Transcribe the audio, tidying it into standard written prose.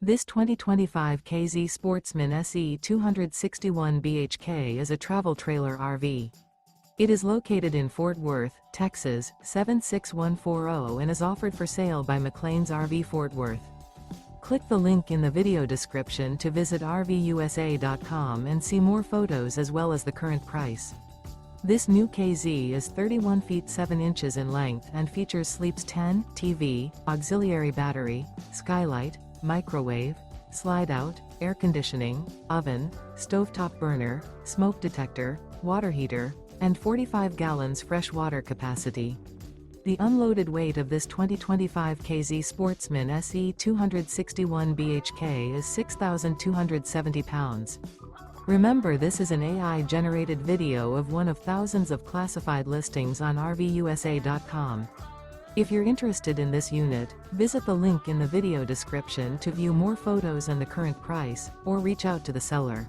This 2025 K-Z Sportsmen SE 261 bhk is a travel trailer RV. It is located in Fort Worth, Texas, 76140 and is offered for sale by McClain's RV Fort Worth. Click the link in the video description to visit RVUSA.com and see more photos as well as the current price. This new K-Z is 31 feet 7 inches in length and features sleeps 10, TV, auxiliary battery, skylight, microwave, slide-out, air conditioning, oven, stovetop burner, smoke detector, water heater, and 45 gallons fresh water capacity. The unloaded weight of this 2025 K-Z Sportsmen SE 261 bhk is 6,270 pounds. Remember, this is an AI-generated video of one of thousands of classified listings on RVUSA.com. If you're interested in this unit, visit the link in the video description to view more photos and the current price, or reach out to the seller.